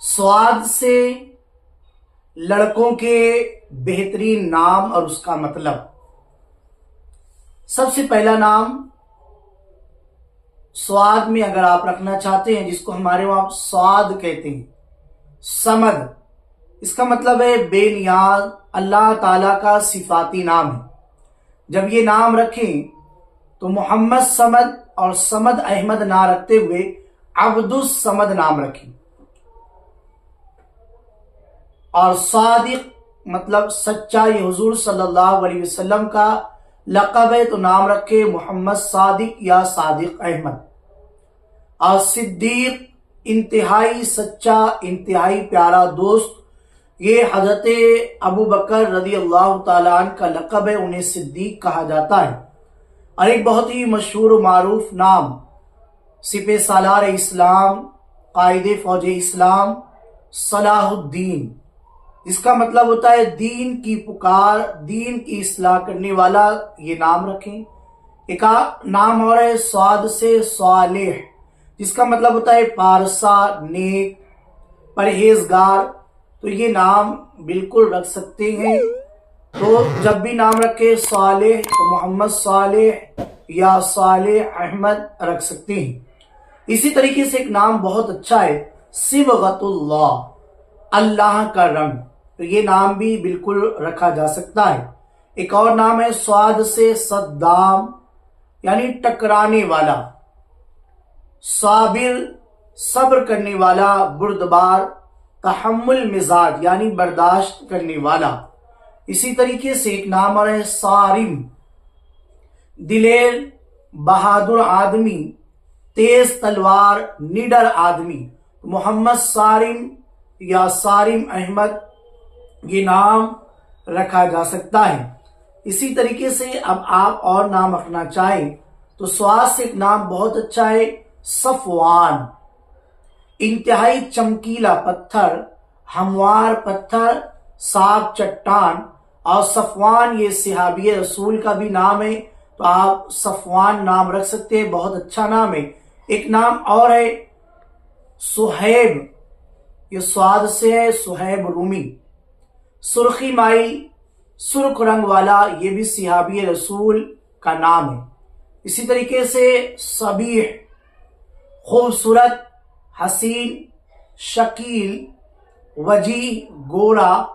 स्वाद से लड़कों के बेहतरीन नाम और उसका मतलब। सबसे पहला नाम स्वाद में अगर आप रखना चाहते हैं, जिसको हमारे वहां स्वाद कहते हैं, समद, इसका मतलब है बेनियाज, अल्लाह ताला का सिफाती नाम है। जब ये नाम रखें तो मोहम्मद समद और समद अहमद ना रखते हुए अब्दुस समद नाम रखें। और सादिक मतलब सच्चा, ये हुजूर सल्लल्लाहु अलैहि वसल्लम का लक़ब है, तो नाम रखे मोहम्मद सादिक या सादिक अहमद। और सिद्दीक इंतहाई सच्चा, इंतहाई प्यारा दोस्त, ये हजरत अबू बकर रज़ी अल्लाह ताला अन्हु का लक़ब है, उन्हें सिद्दीक कहा जाता है। और एक बहुत ही मशहूर व मारूफ नाम सिपह सालार इस्लाम, कायदे फौज इस्लाम, सलाहुद्दीन, इसका मतलब होता है दीन की पुकार, दीन की इस्लाह करने वाला, ये नाम रखें। एक नाम और है स्वाद से स्वालेह, जिसका मतलब होता है पारसा, नेक, परहेजगार, तो ये नाम बिल्कुल रख सकते हैं। तो जब भी नाम रखे सालेह तो मोहम्मद सालेह या सालेह अहमद रख सकते हैं। इसी तरीके से एक नाम बहुत अच्छा है सिबगतुल्लाह, अल्लाह का रंग, तो ये नाम भी बिल्कुल रखा जा सकता है। एक और नाम है स्वाद से सद्दाम, यानी टकराने वाला, साबिर सब्र करने वाला, बुर्दबार तहम्मुल मिजाज यानी बर्दाश्त करने वाला। इसी तरीके से एक नाम और है सारिम, दिलेर बहादुर आदमी, तेज तलवार, निडर आदमी, मोहम्मद सारिम या सारिम अहमद, ये नाम रखा जा सकता है। इसी तरीके से अब आप और नाम रखना चाहें तो स्वाद से एक नाम बहुत अच्छा है सफवान, इंतहाई चमकीला पत्थर, हमवार पत्थर, साफ चट्टान। और सफवान ये सिहाबी रसूल का भी नाम है, तो आप सफवान नाम रख सकते हैं, बहुत अच्छा नाम है। एक नाम और है सुहैब, ये स्वाद से है सुहैब रूमी, सुर्खी माई, सुर्ख रंग वाला, ये भी सिहाबी रसूल का नाम है। इसी तरीके से सबीह, खूबसूरत, हसीन, शकील, वजी, गोरा,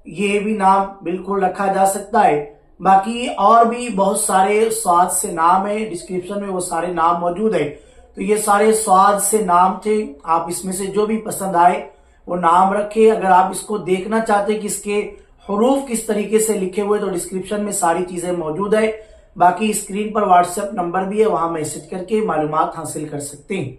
ये भी नाम बिल्कुल रखा जा सकता है। बाकी और भी बहुत सारे स्वाद से नाम है, डिस्क्रिप्शन में वो सारे नाम मौजूद है। तो ये सारे स्वाद से नाम थे, आप इसमें से जो भी पसंद आए वो नाम रखे। अगर आप इसको देखना चाहते हैं कि इसके हरूफ किस तरीके से लिखे हुए, तो डिस्क्रिप्शन में सारी चीजें मौजूद है। बाकी स्क्रीन पर व्हाट्सएप नंबर भी है, वहां मैसेज करके मालूमात हासिल कर सकते हैं।